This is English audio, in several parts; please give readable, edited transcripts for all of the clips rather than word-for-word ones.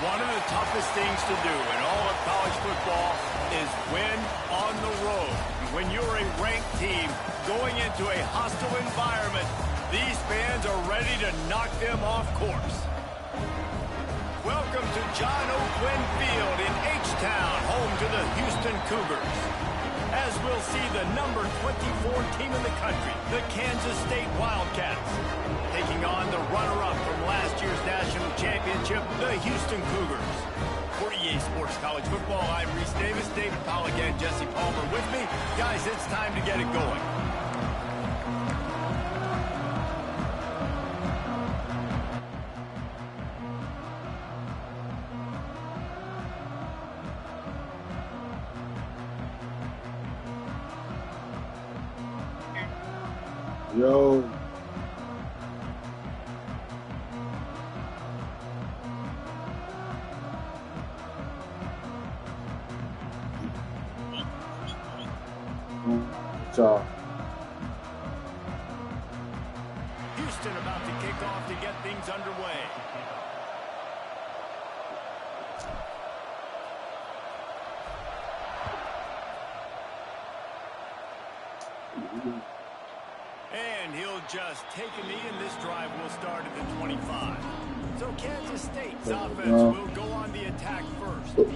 One of the toughest things to do in all of college football is win on the road. When you're a ranked team going into a hostile environment, these fans are ready to knock them off course. Welcome to John O. Quinn Field in H-Town, home to the Houston Cougars. As we'll see the number 24 team in the country, the Kansas State Wildcats, taking on the runner-up from last year's national championship, the Houston Cougars. For EA Sports College Football, I'm Reese Davis, David Powell again, Jesse Palmer with me. Guys, it's time to get it going. Yo. Houston about to kick off to get things underway. And he'll just take a knee, and this drive will start at the 25. So Kansas State's offense will go on the attack first.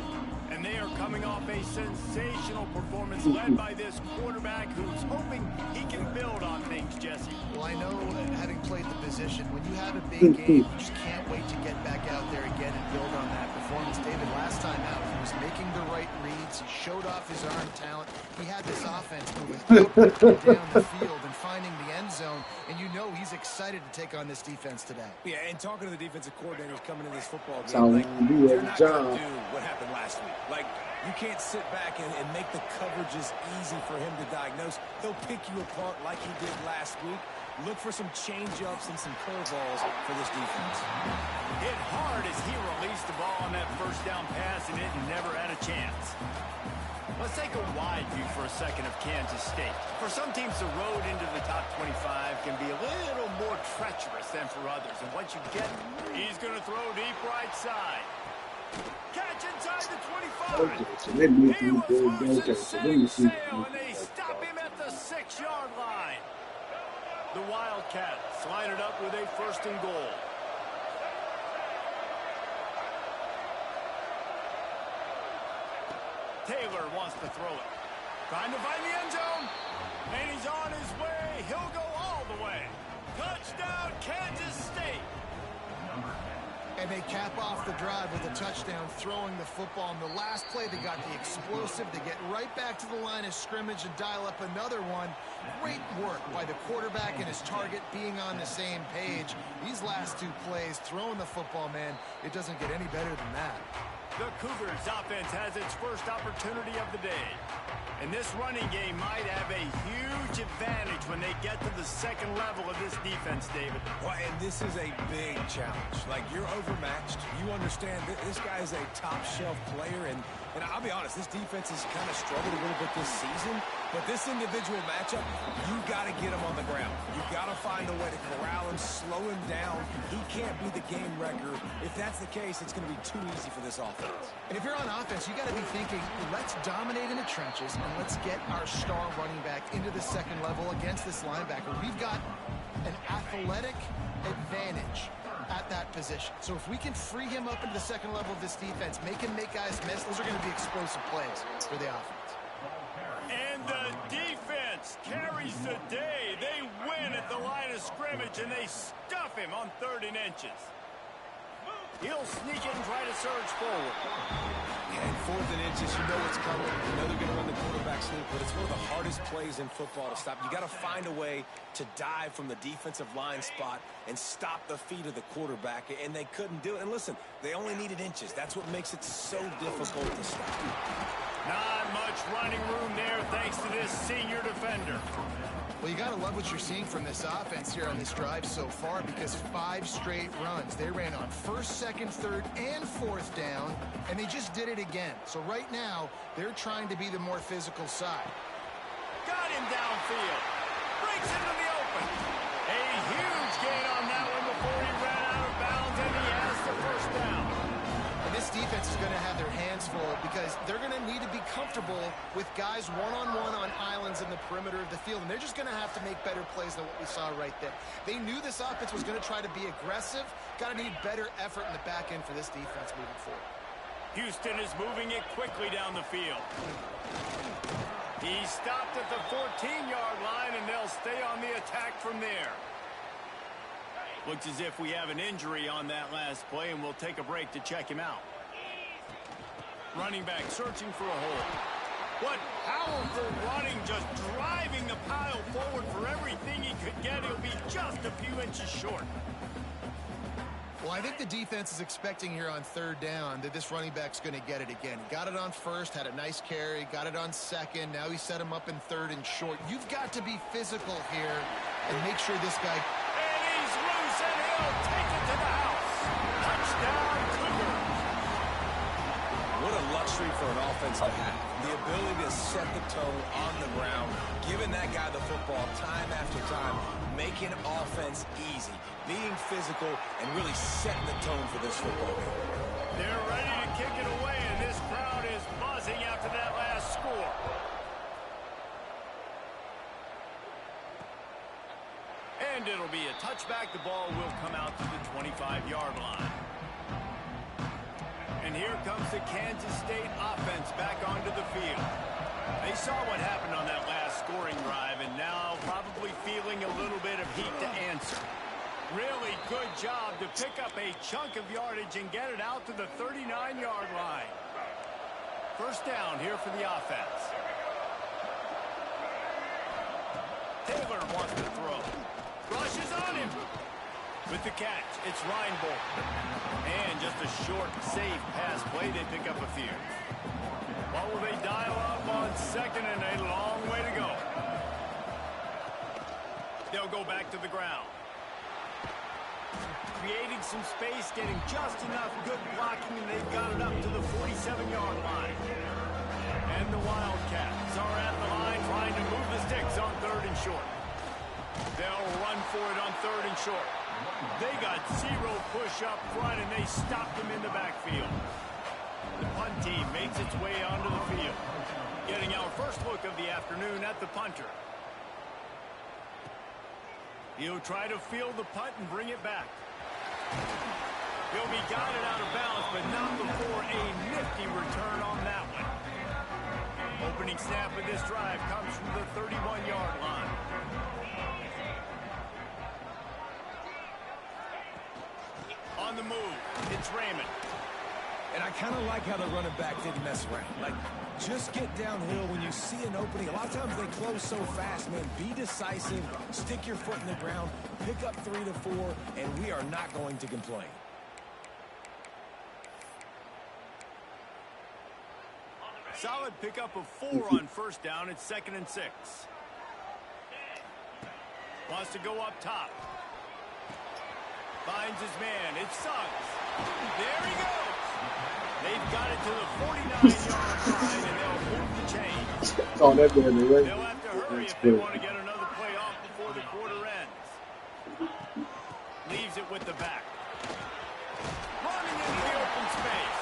And they are coming off a sensational performance led by this quarterback who's hoping he can build on things, Jesse. Well, I know, having played the position, when you have a big game, you just can't wait to get back out there again and build on that performance. David, last time out, he was making the right reads. He showed off his arm talent. He had this offense moving up and down the field and finding the end zone. And you know he's excited to take on this defense today. Yeah, and talking to the defensive coordinators coming in this football game, you're not going to do what happened last week. Like, you can't sit back and make the coverages easy for him to diagnose. He'll pick you apart like he did last week. Look for some change-ups and some curveballs for this defense. Hit hard as he released the ball on that first down pass, and it never had a chance. Let's take a wide view for a second of Kansas State. For some teams, the road into the top 25 can be a little more treacherous than for others. And once you get, he's going to throw deep right side. Catch inside the 25. He was losing setting sail, and they stop him at the 6-yard line. The Wildcats line it up with a 1st and goal. Taylor wants to throw it. Trying to find the end zone. And he's on his way. He'll go all the way. Touchdown, Kansas State. And they cap off the drive with a touchdown, throwing the football. In the last play, they got the explosive to get right back to the line of scrimmage and dial up another one. Great work by the quarterback and his target being on the same page. These last 2 plays, throwing the football, man, it doesn't get any better than that. The Cougars offense has its first opportunity of the day. And this running game might have a huge advantage when they get to the second level of this defense, David. Well, and this is a big challenge. Like, you're overmatched. You understand that this guy is a top-shelf player, and I'll be honest, this defense has kind of struggled a little bit this season. But this individual matchup, you got to get him on the ground. You got to find a way to corral him, slow him down. He can't be the game wrecker. If that's the case, it's going to be too easy for this offense. And if you're on offense, you got to be thinking, let's dominate in the trenches and let's get our star running back into the second level against this linebacker. We've got an athletic advantage at that position. So if we can free him up into the second level of this defense, make him make guys miss, those are going to be explosive plays for the offense. And the defense carries the day. They win at the line of scrimmage, and they stuff him on 3rd and inches. He'll sneak in and try to surge forward. And 4th and inches, you know what's coming. You know they're going to run the quarterback sneak, but it's one of the hardest plays in football to stop. You got to find a way to dive from the defensive line spot and stop the feet of the quarterback, and they couldn't do it. And listen, they only needed inches. That's what makes it so difficult to stop. Not much running room there thanks to this senior defender. Well, you got to love what you're seeing from this offense here on this drive so far, because 5 straight runs. They ran on 1st, 2nd, 3rd, and 4th down, and they just did it again. So right now, they're trying to be the more physical side. Got him downfield. Breaks into the open. A huge gain on that one before he ran out of bounds, and he has the 1st down. And this is they're going to need to be comfortable with guys one-on-one on islands in the perimeter of the field, and they're just going to have to make better plays than what we saw right there. They knew this offense was going to try to be aggressive. Got to need better effort in the back end for this defense moving forward. Houston is moving it quickly down the field. He stopped at the 14-yard line, and they'll stay on the attack from there. Looks as if we have an injury on that last play, and we'll take a break to check him out. Running back searching for a hole. What powerful running, just driving the pile forward for everything he could get. He'll be just a few inches short. Well, I think the defense is expecting here on third down that this running back's going to get it again. He got it on first, had a nice carry, got it on second. Now he set him up in third and short. You've got to be physical here and make sure this guy... And he's loose, and he'll take it to the house. Touchdown, Cougars. What a luxury for an offense to have. The ability to set the tone on the ground, giving that guy the football time after time, making offense easy, being physical, and really setting the tone for this football game. They're ready to kick it away, and this crowd is buzzing after that last score. And it'll be a touchback. The ball will come out to the 25-yard line. And here comes the Kansas State offense back onto the field. They saw what happened on that last scoring drive, and now probably feeling a little bit of heat to answer. Really good job to pick up a chunk of yardage and get it out to the 39-yard line. First down here for the offense. Taylor wants to throw. Rushes on him. With the catch, it's Reinbold. And just a short, safe pass play. They pick up a few. What will they dial up on second, and a long way to go? They'll go back to the ground. Creating some space, getting just enough good blocking, and they've got it up to the 47-yard line. And the Wildcats are at the line trying to move the sticks on third and short. They'll run for it on third and short. They got zero push up front, and they stopped him in the backfield. The punt team makes its way onto the field. Getting our first look of the afternoon at the punter. He'll try to field the punt and bring it back. He'll be guided out of bounds, but not before a nifty return on that one. Opening snap of this drive comes from the 31-yard line. On the move, it's Raymond. And I kind of like how the running back didn't mess around. Like, just get downhill when you see an opening. A lot of times they close so fast, man. Be decisive, stick your foot in the ground, pick up 3 to 4, and we are not going to complain. Solid pickup of 4 on first down. It's 2nd and 6. Wants to go up top. Finds his man. It's Suggs. There he goes. They've got it to the 49-yard line, and they'll move the chains. They'll have to hurry if they want to get another play off before the quarter ends. Leaves it with the back. Running into the open space.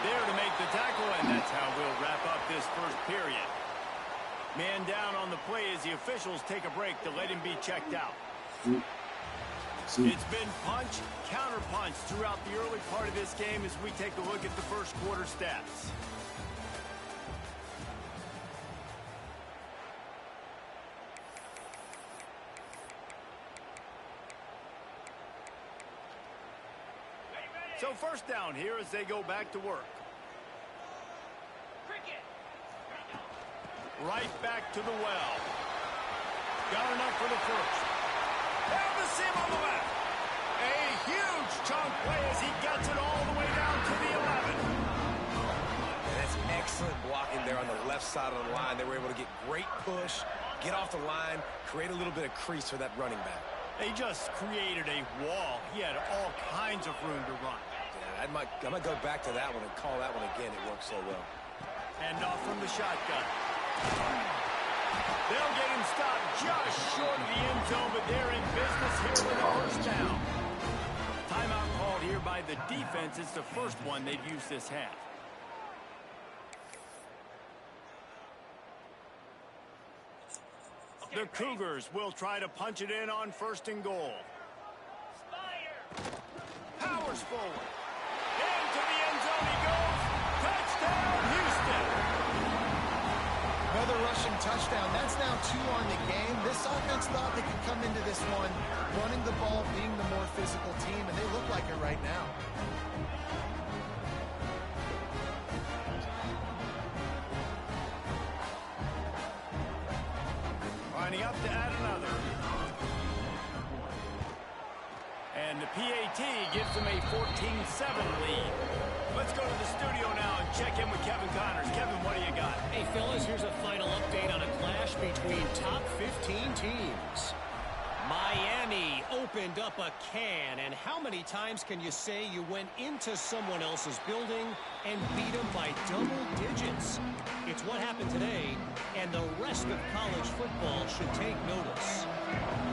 There to make the tackle, and that's how we'll wrap up this first period. Man down on the play as the officials take a break to let him be checked out. It's been punch, counter punch throughout the early part of this game as we take a look at the first quarter stats. So first down here as they go back to work. Right back to the well. Got enough for the first. Down the seam on the left. A huge chunk play as he gets it all the way down to the 11. And that's excellent blocking there on the left side of the line. They were able to get great push, get off the line, create a little bit of crease for that running back. They just created a wall. He had all kinds of room to run. Yeah, I might go back to that one and call that one again. It worked so well. And off from the shotgun. They'll get him stopped just short of the end zone, but they're in business here with a first down. Timeout called here by the defense. It's the first one they've used this half. The Cougars will try to punch it in on 1st and goal. Powers forward. Into the end zone he goes. Touchdown, Houston. Another rushing touchdown. That's now 2 on the game. This offense thought they could come into this one running the ball, being the more physical team, and they look like it right now. Lining up to add another. And the PAT gives them a 14-7 lead. Let's go to the studio now and check in with Kevin Connors. Kevin, what do you got? Hey, fellas, here's a final update on a clash between top 15 teams. Miami opened up a can, and how many times can you say you went into someone else's building and beat them by double digits? It's what happened today, and the rest of college football should take notice.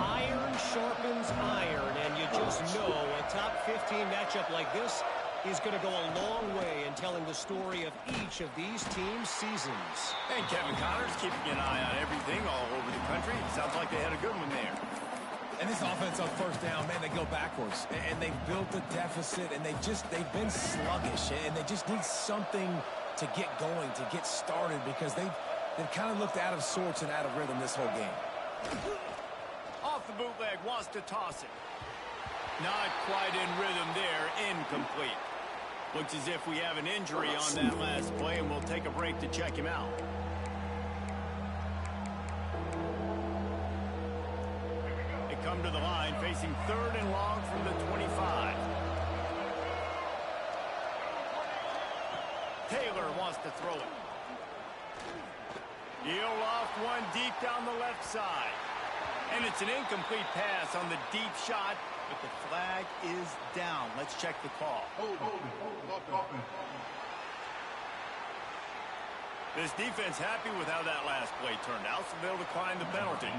Iron sharpens iron, and you just know a top 15 matchup like this is going to go a long way in telling the story of each of these teams' seasons. And Kevin Connors keeping an eye on everything all over the country. Sounds like they had a good one there. And this offense on 1st down, man, they go backwards. And they've built a deficit, and they've been sluggish. And they just need something to get going, to get started, because they've kind of looked out of sorts and out of rhythm this whole game. Off the bootleg, wants to toss it. Not quite in rhythm there, incomplete. Looks as if we have an injury on that last play, and we'll take a break to check him out. They come to the line, facing 3rd and long from the 25. Taylor wants to throw it. He'll loft one deep down the left side. And it's an incomplete pass on the deep shot, but the flag is down. Let's check the call. This defense happy with how that last play turned out, so they'll decline the penalty.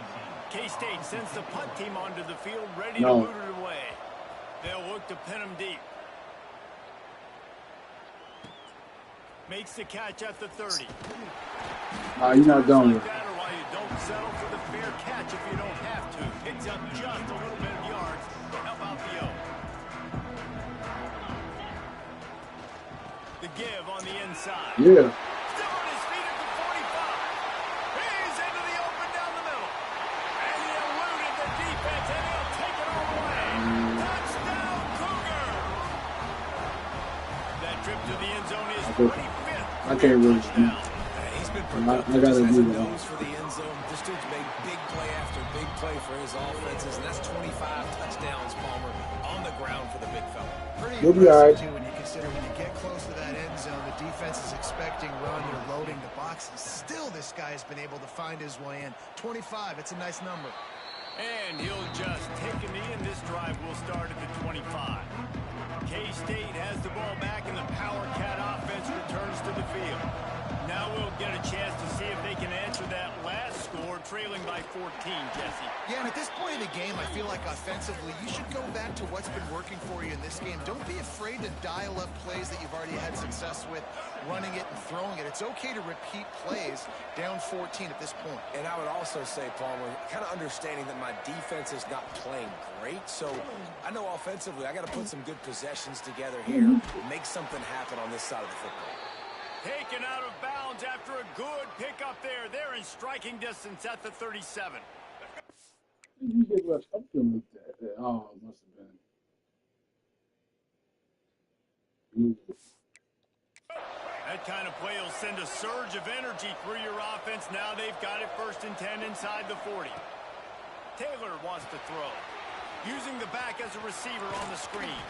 K-State sends the punt team onto the field, ready to boot it away. They'll look to pin them deep. Makes the catch at the 30. You're not done with it. Don't settle for the fair catch if you don't have to. Picks up just a little bit of yards to help out the O. The give on the inside. Yeah. Still on his feet at the 45. He's into the open down the middle. And he eluded the defense, and he'll take it all the way. Touchdown, Cougars! That trip to the end zone is 25th. I can't really touchdown. He's been I gotta do that. goes for the end zone. This dude's made big play after big play for his offenses, and that's 25 touchdowns, Palmer, on the ground for the big fella. Pretty You'll be all right. impressive, too, when you consider when you get close to that end zone, the defense is expecting run, they're loading the boxes. Still, this guy has been able to find his way in. 25, it's a nice number. And he'll just take a knee, and this drive will start at the 25. K-State has the ball back, and the Power Cat offense returns to the field. Now we'll get a chance to see if they can answer that last score, trailing by 14, Jesse. Yeah, and at this point in the game, I feel like offensively, you should go back to what's been working for you in this game. Don't be afraid to dial up plays that you've already had success with, running it and throwing it. It's okay to repeat plays down 14 at this point. And I would also say, Palmer, kind of understanding that my defense is not playing great, so I know offensively I got to put some good possessions together here, make something happen on this side of the football. Taken out of bounds after a good pickup there. They're in striking distance at the 37. You get rushed up to him with that. Oh, it must have been. That kind of play will send a surge of energy through your offense. Now they've got it 1st and 10 inside the 40. Taylor wants to throw. Using the back as a receiver on the screen.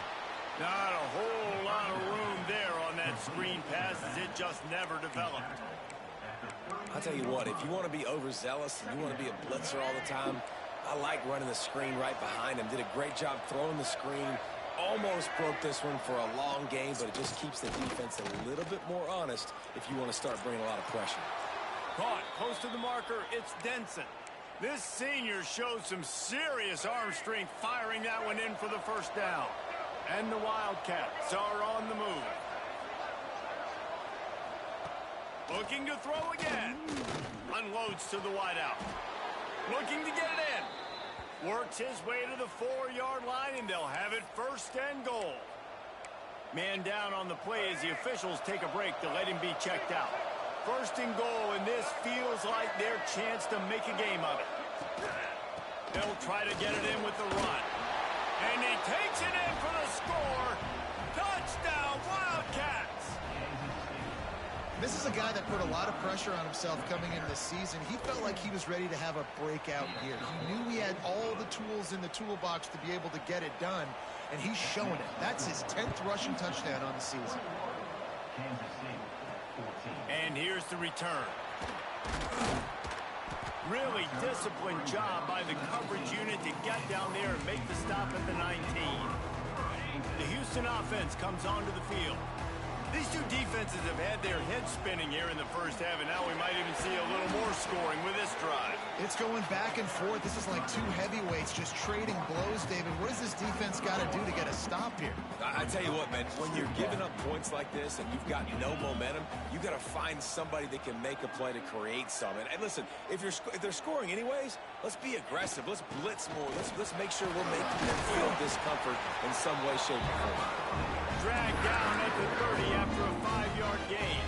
Not a whole lot of room there on that screen pass, as it just never developed. I'll tell you what, if you want to be overzealous and you want to be a blitzer all the time, I like running the screen right behind him. Did a great job throwing the screen. Almost broke this one for a long game, but it just keeps the defense a little bit more honest if you want to start bringing a lot of pressure. Caught close to the marker, it's Denson. This senior shows some serious arm strength, firing that one in for the 1st down. And the Wildcats are on the move. Looking to throw again. Unloads to the wideout. Looking to get it in. Works his way to the 4-yard line, and they'll have it 1st and goal. Man down on the play as the officials take a break to let him be checked out. 1st and goal, and this feels like their chance to make a game of it. They'll try to get it in with the run. And he takes it in for the score. Touchdown, Wildcats! This is a guy that put a lot of pressure on himself coming into this season. He felt like he was ready to have a breakout year. He knew he had all the tools in the toolbox to be able to get it done, and he's showing it. That's his 10th rushing touchdown on the season. And here's the return. Really disciplined job by the coverage unit to get down there and make the stop at the 19. The Houston offense comes onto the field. These two defenses have had their heads spinning here in the first half, and now we might even see a little more scoring with this drive. It's going back and forth. This is like two heavyweights just trading blows, David. What does this defense got to do to get a stop here? I tell you what, man, when you're giving up points like this and you've got no momentum, you got to find somebody that can make a play to create some. And listen, if they're scoring anyways, let's be aggressive. Let's blitz more. Let's make sure we're making them feel discomfort in some way, shape, or form. Dragged down at the 30 after a 5-yard gain.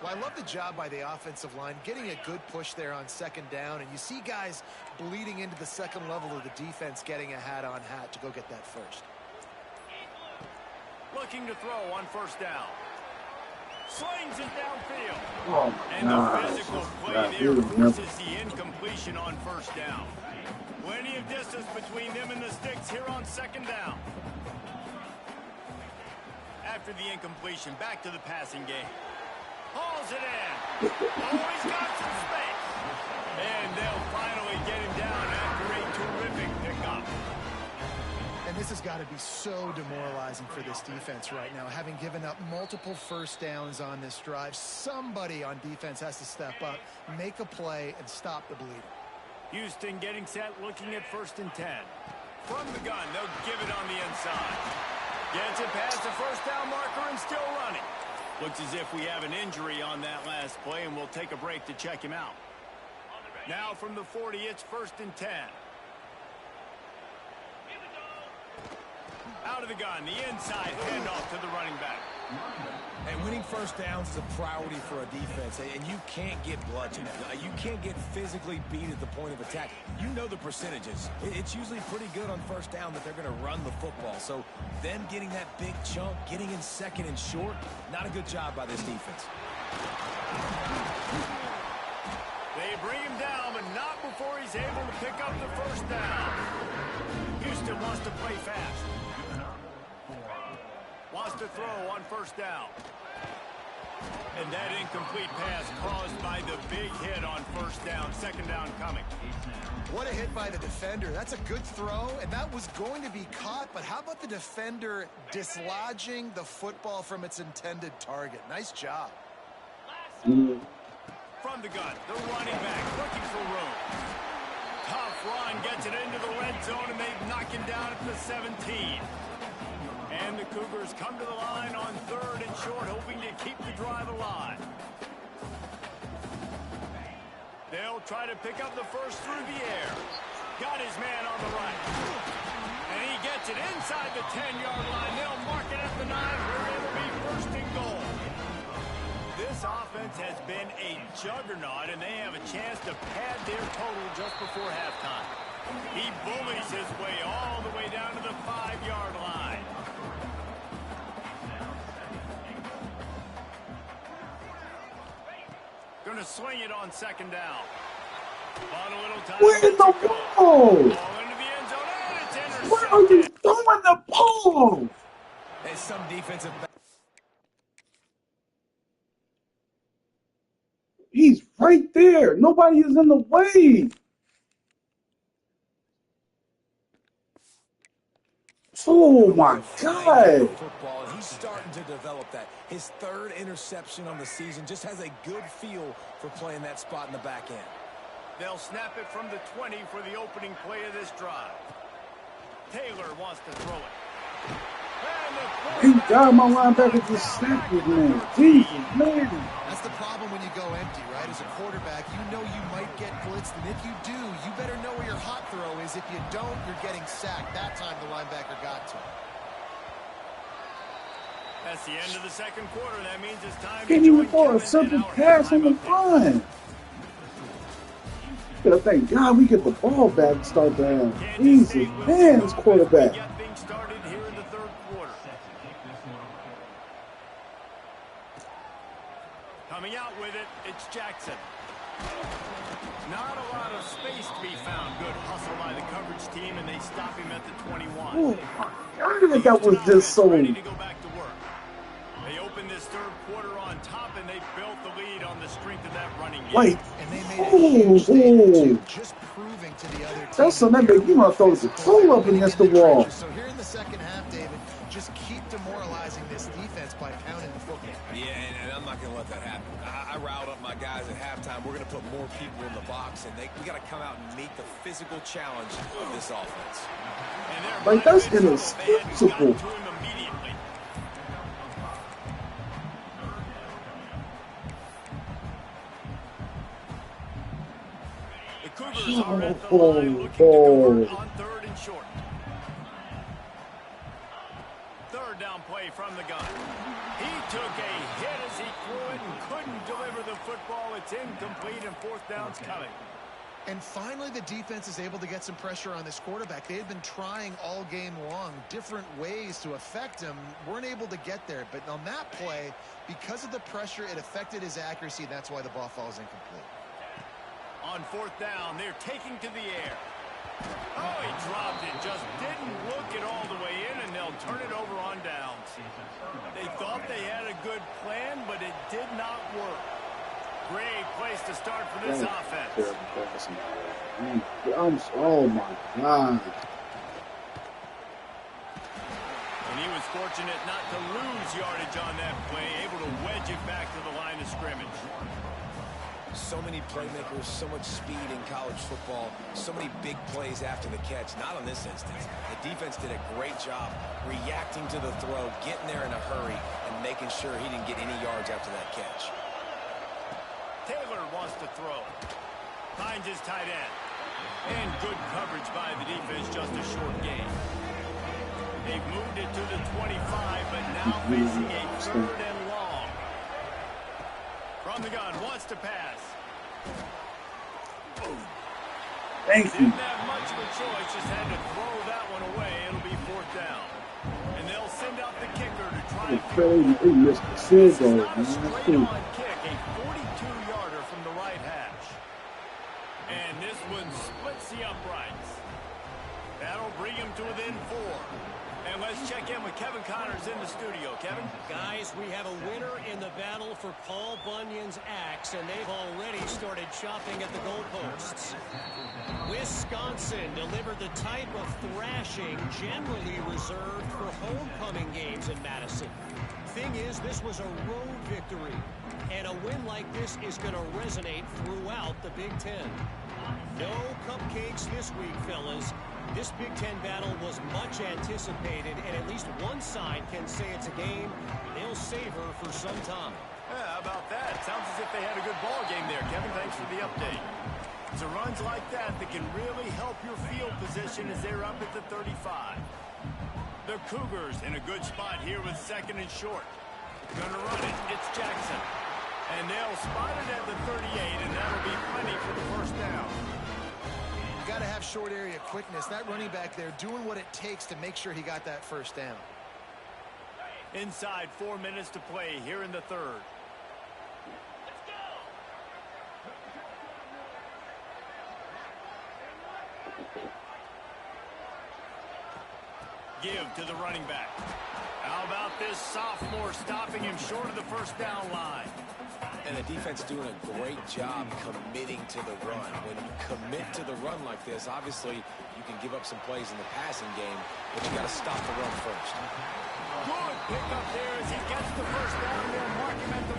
Well, I love the job by the offensive line, getting a good push there on 2nd down, and you see guys bleeding into the second level of the defense getting a hat-on-hat to go get that first. Looking to throw on 1st down. Slings it downfield. Oh, and the physical play there forces the incompletion on 1st down. Plenty of distance between them and the sticks here on 2nd down. After the incompletion, back to the passing game. Hauls it in. Oh, he's got some space. And they'll finally get him down after a terrific pickup. And this has got to be so demoralizing for this defense right now. Having given up multiple 1st downs on this drive, somebody on defense has to step up, make a play, and stop the bleeding. Houston getting set, looking at 1st and 10. From the gun, they'll give it on the inside. Gets it past the 1st down marker and still running. Looks as if we have an injury on that last play, and we'll take a break to check him out. Now from the 40, it's 1st and 10. Out of the gun, the inside handoff to the running back. And winning 1st downs is a priority for a defense, and you can't get bludgeoned. You can't get physically beat at the point of attack. You know the percentages. It's usually pretty good on 1st down that they're going to run the football. So them getting that big chunk, getting in 2nd and short, not a good job by this defense. They bring him down, but not before he's able to pick up the 1st down. Houston wants to play fast. Wants to throw on 1st down. And that incomplete pass caused by the big hit on 1st down. 2nd down coming. What a hit by the defender. That's a good throw, and that was going to be caught, but how about the defender dislodging the football from its intended target? Nice job. From the gun, the running back looking for room. Tough run, gets it into the red zone, and they knock him down at the 17. And the Cougars come to the line on 3rd and short, hoping to keep the drive alive. They'll try to pick up the first through the air. Got his man on the right. And he gets it inside the 10-yard line. They'll mark it at the 9, where it'll be 1st and goal. This offense has been a juggernaut, and they have a chance to pad their total just before halftime. He bullies his way all the way down to the 5-yard line. Going to swing it on 2nd down. On a little time. Where's the ball? Ball into the end zone, and it's intercepted. Where are you throwing the ball? And some defensive. He's right there. Nobody is in the way. Oh my God. Football. He's starting to develop that. His 3rd interception on the season, just has a good feel for playing that spot in the back end. They'll snap it from the 20 for the opening play of this drive. Taylor wants to throw it. Thank God my linebacker just sacked this man. Jesus, man. That's the problem when you go empty, right? As a quarterback, you know you might get blitzed, and if you do, you better know where your hot throw is. If you don't, you're getting sacked. That time the linebacker got to him. That's the end of the second quarter. That means it's time Can't to even join throw a Kevin simple and our pass on the halftime update. run. Thank God we get the ball back and start the half. Kansas Jesus, State will man, kick this off as we quarterback. get things started here in the third quarter. Coming out with it, it's Jackson. Not a lot of space to be found. Good hustle by the coverage team, and they stop him at the 21. Oh my God, that was just so. Ready to go back to work. They opened this third quarter on top, and they built the lead on the strength of that running game. Like, And they made a huge statement, too, just proving to the other team. that's something that make you want to throw the control up against the wall. So here in the second half, David, just keep demoralizing this defense by pounding the football. Yeah, and I'm not going to let that happen. I riled up my guys at halftime. We're going to put more people in the box, and we got to come out and meet the physical challenge of this offense. Like, that's inexcusable. Cougars are at the line looking to convert on third and short. Third down play from the gun. He took a hit as he threw it and couldn't deliver the football. It's incomplete and fourth down's coming. And finally, the defense is able to get some pressure on this quarterback. They had been trying all game long different ways to affect him. Weren't able to get there. But on that play, because of the pressure, it affected his accuracy. And that's why the ball falls incomplete. On fourth down, they're taking to the air. Oh, he dropped it. Just didn't look it all the way in, and they'll turn it over on downs. They thought they had a good plan, but it did not work. Great place to start for this offense. Oh, my God. And he was fortunate not to lose yardage on that play, able to wedge it back to the line of scrimmage. So many playmakers, so much speed in college football, so many big plays after the catch. Not in this instance. The defense did a great job reacting to the throw, getting there in a hurry, and making sure he didn't get any yards after that catch. Taylor wants to throw. Finds his tight end. And good coverage by the defense, just a short gain. They've moved it to the 25, but now facing a third and long. From the gun, wants to pass. Thank you. Didn't have much of a choice, just had to throw that one away. It'll be fourth down. And they'll send out the kicker to try and He missed the field goal, man. This is not a That's cool. straight-on kick, a 42-yarder from the right hash. And this one splits the uprights. That'll bring him to within 4. And let's check in with Kevin Connors in the studio. Kevin? Guys, we have a winner in the battle for Paul Bunyan's axe, and they've already started chopping at the goalposts. Wisconsin delivered the type of thrashing generally reserved for homecoming games in Madison. Thing is, this was a road victory, and a win like this is going to resonate throughout the Big Ten. No cupcakes this week, fellas. This Big Ten battle was much anticipated, and at least one side can say it's a game they'll savor for some time. Yeah, how about that? Sounds as if they had a good ball game there, Kevin. Thanks for the update. It's runs like that that can really help your field position as they're up at the 35. The Cougars in a good spot here with second and short. Gonna run it. It's Jackson. And they'll spot it at the 38, and that'll be plenty for the first down. You got to have short area quickness. That running back there doing what it takes to make sure he got that first down. Inside 4 minutes to play here in the third. Give to the running back. How about this sophomore stopping him short of the first down line? And the defense doing a great job committing to the run. When you commit to the run like this, obviously you can give up some plays in the passing game, but you got to stop the run first. Good pick up there as he gets the first down. They'll mark him at the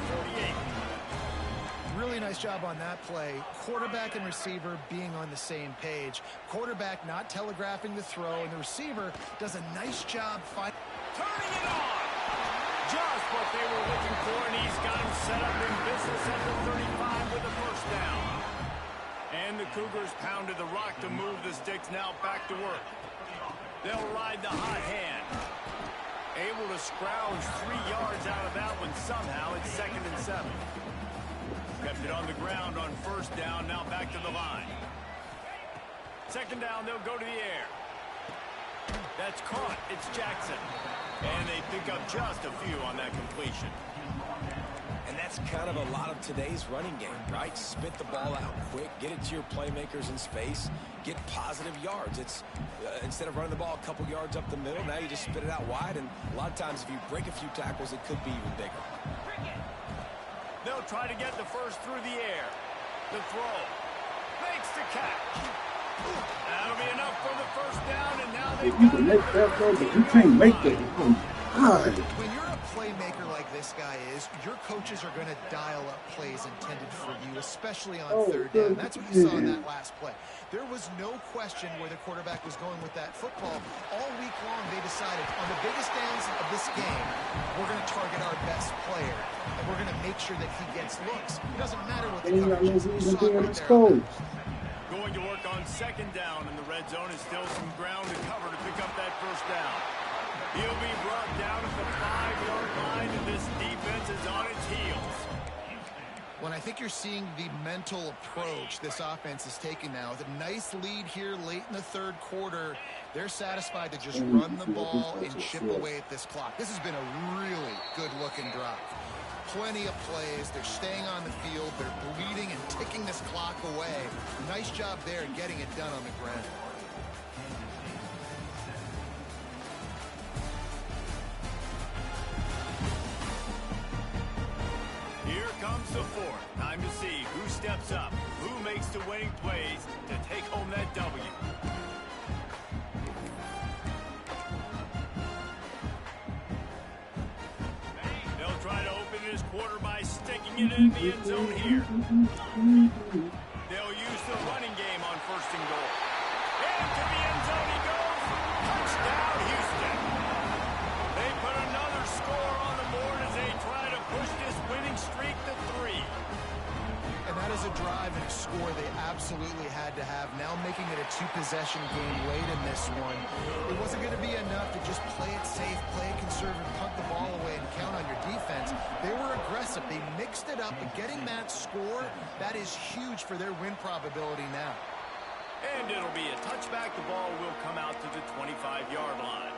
48. Really nice job on that play. Quarterback and receiver being on the same page. Quarterback not telegraphing the throw, and the receiver does a nice job turning it on. Just what they were looking for, and he's got him set up in business at the 35 with a first down. And the Cougars pounded the rock to move the sticks now back to work. They'll ride the hot hand. Able to scrounge 3 yards out of that one somehow. It's 2nd and 7. Kept it on the ground on first down. Now back to the line. 2nd down, they'll go to the air. That's caught. It's Jackson. And they pick up just a few on that completion. And that's kind of a lot of today's running game, right? Spit the ball out quick, get it to your playmakers in space, get positive yards. It's instead of running the ball a couple yards up the middle, now you just spit it out wide, and a lot of times if you break a few tackles, it could be even bigger. They'll try to get the first through the air. The throw. Makes the catch. That'll be enough for the first down, and now they You can make that throw, but you can't make that. Oh, God. When you're a playmaker like this guy is, your coaches are going to dial up plays intended for you, especially on third down. That's what you saw in that last play. There was no question where the quarterback was going with that football. All week long, they decided on the biggest downs of this game, we're going to target our best player, and we're going to make sure that he gets looks. It doesn't matter what the coverage is. You saw it right there. Going to work on 2nd down, and the red zone is still some ground to cover to pick up that first down. He'll be brought down at the 5-yard line, and this defense is on its heels. When I think you're seeing the mental approach this offense is taking now, with a nice lead here late in the 3rd quarter, they're satisfied to just run the ball and chip away at this clock. This has been a really good-looking drive. Plenty of plays. They're staying on the field. They're bleeding and ticking this clock away. Nice job there getting it done on the ground. Here comes the 4th. Time to see who steps up, who makes the winning plays to take home that W. They'll try to open this quarter by sticking it in the end zone here. They'll use the running game on 1st and goal. Into the end zone he goes. Touchdown, Houston. They put another score on the board as they try to push this winning streak to 3. And that is a drive and a score they absolutely had to have. Now making it a 2-possession game late in this one. It wasn't going to be enough to just play it safe, play it conservative, punt the ball away, and count on your defense. They were aggressive. They mixed it up. But getting that score, that is huge for their win probability now. And it'll be a touchback. The ball will come out to the 25-yard line.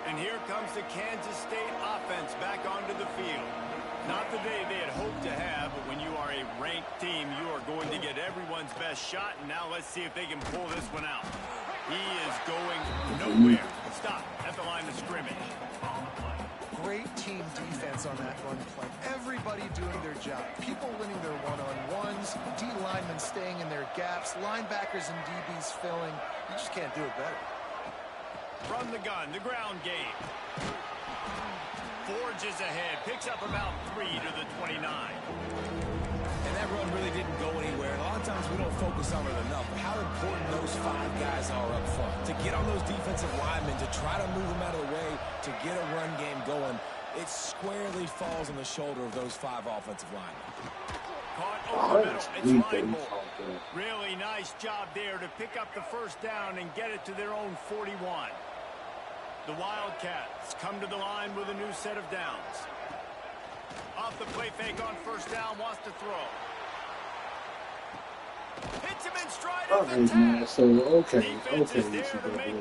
And here comes the Kansas State offense back onto the field. Not the day they had hoped to have, but when you are a ranked team, you are going to get everyone's best shot. And now let's see if they can pull this one out. He is going nowhere. Stop at the line of scrimmage. Great team defense on that run play. Everybody doing their job. People winning their one-on-ones, D linemen staying in their gaps, linebackers and DBs filling. You just can't do it better. From the gun, the ground game. Forges ahead, picks up about 3 to the 29. And that run really didn't go anywhere. And a lot of times we don't focus on it enough. But how important those 5 guys are up front. To get on those defensive linemen, to try to move them out of the way, to get a run game going, it squarely falls on the shoulder of those 5 offensive linemen. Caught over the middle. It's Reinbold. Really nice job there to pick up the first down and get it to their own 41. The Wildcats come to the line with a new set of downs. Off the play fake on first down, wants to throw. Hits him in stride of the tag. So, okay,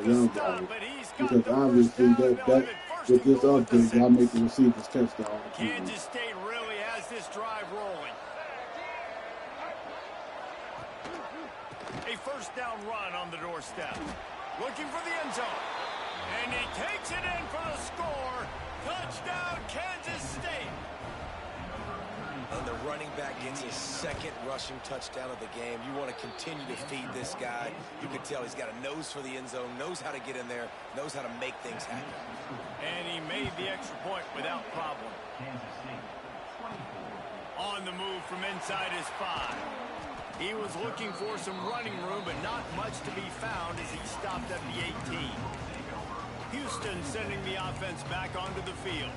young guy. Because obviously that with this update, y'all make the receivers touchdown. Kansas State really has this drive rolling. A first down run on the doorstep. Looking for the end zone. And he takes it in for the score. Touchdown, Kansas State. And the running back gets his 2nd rushing touchdown of the game. You want to continue to feed this guy. You can tell he's got a nose for the end zone, knows how to get in there, knows how to make things happen. And he made the extra point without problem. On the move from inside his 5. He was looking for some running room, but not much to be found as he stopped at the 18. Houston sending the offense back onto the field.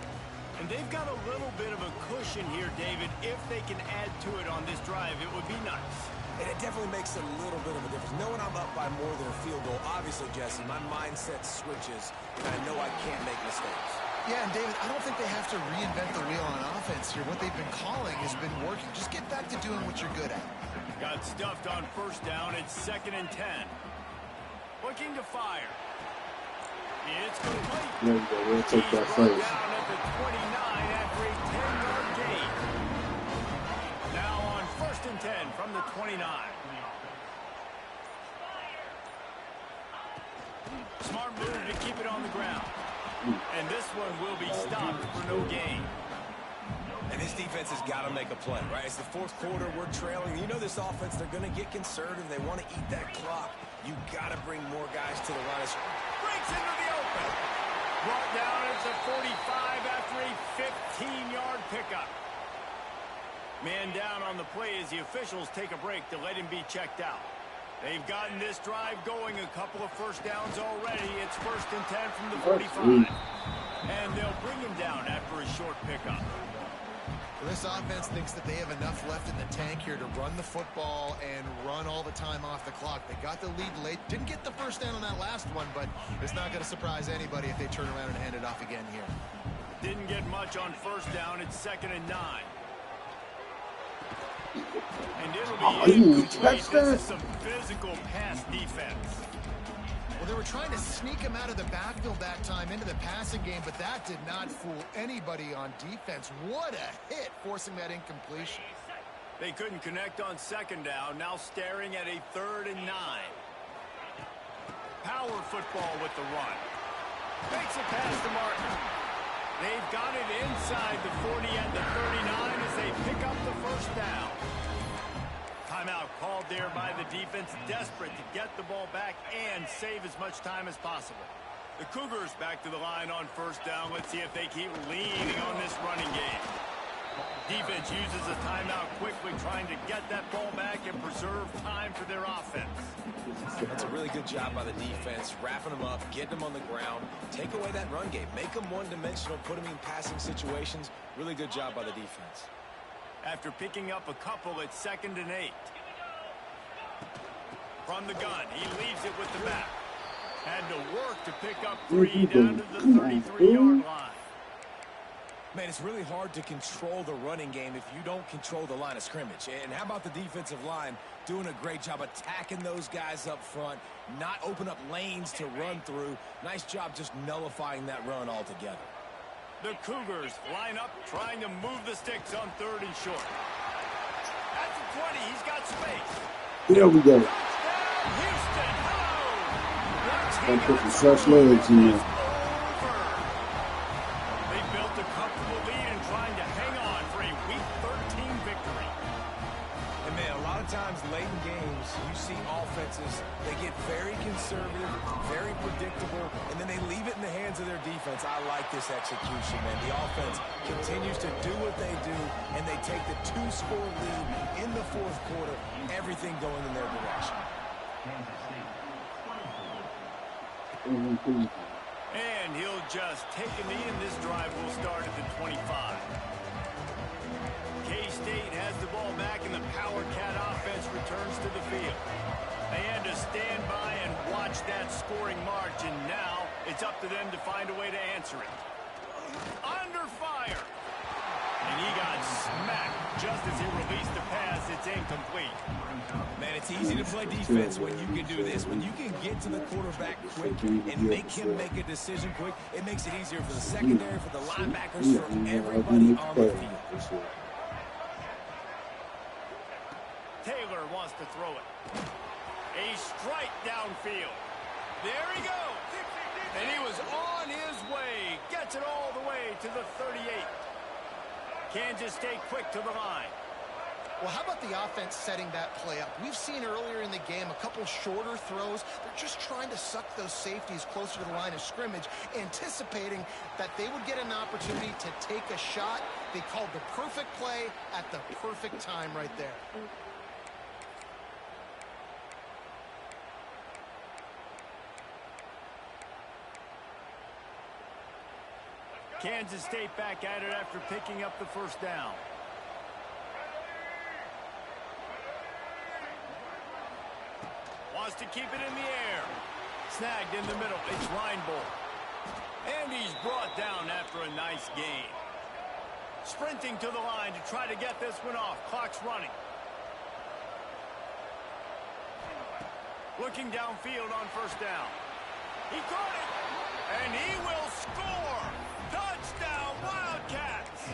And they've got a little bit of a cushion here, David. If they can add to it on this drive, it would be nice. And it definitely makes a little bit of a difference. Knowing I'm up by more than a field goal, obviously, Jesse, my mindset switches, and I know I can't make mistakes. Yeah, and David, I don't think they have to reinvent the wheel on offense here. What they've been calling has been working. Just get back to doing what you're good at. Got stuffed on first down. It's 2nd and 10. Looking to fire. It's complete. There you go. We'll take that He's first. down at the 29 after a 10-yard gain. Now on 1st and 10 from the 29. Smart move to keep it on the ground. And this one will be stopped for no gain. And this defense has got to make a play, right? It's the 4th quarter. We're trailing. You know this offense, they're going to get conservative. They want to eat that clock. You got to bring more guys to the line of scrimmage. Breaks into the open. Brought down at the 45 after a 15-yard pickup. Man down on the play as the officials take a break to let him be checked out. They've gotten this drive going, a couple of first downs already. It's 1st and 10 from the 45. And they'll bring him down after a short pickup. Well, this offense thinks that they have enough left in the tank here to run the football and run all the time off the clock. They got the lead late. Didn't get the first down on that last one, but it's not going to surprise anybody if they turn around and hand it off again here. Didn't get much on first down. It's 2nd and 9. And it'll be incomplete. This is some physical pass defense. Well, they were trying to sneak him out of the backfield that time into the passing game, but that did not fool anybody on defense. What a hit, forcing that incompletion. They couldn't connect on 2nd down. Now staring at a 3rd and 9. Power football with the run. Makes a pass to Martin. They've got it inside the 40 and the 39 as they pick up the first down. Timeout called there by the defense, desperate to get the ball back and save as much time as possible. The Cougars back to the line on first down. Let's see if they keep leaning on this running game. Defense uses a timeout quickly, trying to get that ball back and preserve time for their offense. That's a really good job by the defense, wrapping them up, getting them on the ground, take away that run game, make them one-dimensional, put them in passing situations. Really good job by the defense. After picking up a couple, it's 2nd and 8. From the gun, he leaves it with the back. Had to work to pick up 3 down to the 33-yard line. Man, it's really hard to control the running game if you don't control the line of scrimmage. And how about the defensive line doing a great job attacking those guys up front, not open up lanes to run through. Nice job just nullifying that run altogether. The Cougars line up, trying to move the sticks on 3rd and short. At the 20, he's got space. There we go. Houston, hello! Gotta put some fresh legs in there. They built a comfortable lead and trying to hang on for a Week 13 victory. And man, a lot of times late in games, you see offenses, they get very conservative, very predictable, and then they leave it in the hands of their defense. I like this execution, man. The offense continues to do what they do, and they take the 2-score lead in the 4th quarter, everything going in their direction. And he'll just take a knee, and this drive will start at the 25. K-State has the ball back, and the Power Cat offense returns to the field. They had to stand by and watch that scoring march, and now it's up to them to find a way to answer it. Under fire. And he got smacked just as he released the pass. It's incomplete. Man, it's easy to play defense when you can do this. When you can get to the quarterback quick and make him make a decision quick, it makes it easier for the secondary, for the linebackers, for everybody on the field. Taylor wants to throw it. A strike downfield. There he goes. And he was on his way. Gets it all the way to the 38. Kansas State quick to the line. Well, how about the offense setting that play up? We've seen earlier in the game a couple shorter throws. They're just trying to suck those safeties closer to the line of scrimmage, anticipating that they would get an opportunity to take a shot. They called the perfect play at the perfect time right there. Kansas State back at it after picking up the first down. Wants to keep it in the air. Snagged in the middle. It's Reinbold. And he's brought down after a nice gain. Sprinting to the line to try to get this one off. Clock's running. Looking downfield on first down. He caught it. And he will score. Touchdown, Wildcats.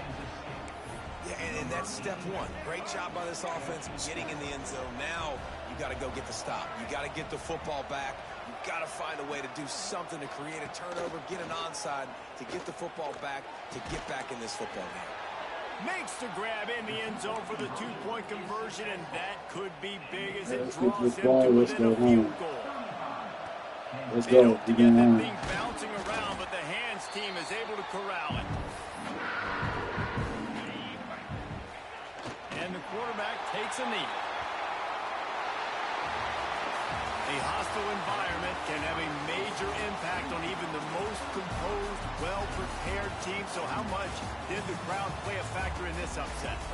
Yeah, and that's step one. Great job by this offense getting in the end zone. Now you got to go get the stop. You got to get the football back. You got to find a way to do something to create a turnover, get an onside, to get the football back, to get back in this football game. Makes the grab in the end zone for the two-point conversion, and that could be big as it draws him to within a field goal. Let's They go. hope to get that thing bouncing around, but the hands team is able to corral it. And the quarterback takes a knee. A hostile environment can have a major impact on even the most composed, well-prepared team. So how much did the crowd play a factor in this upset?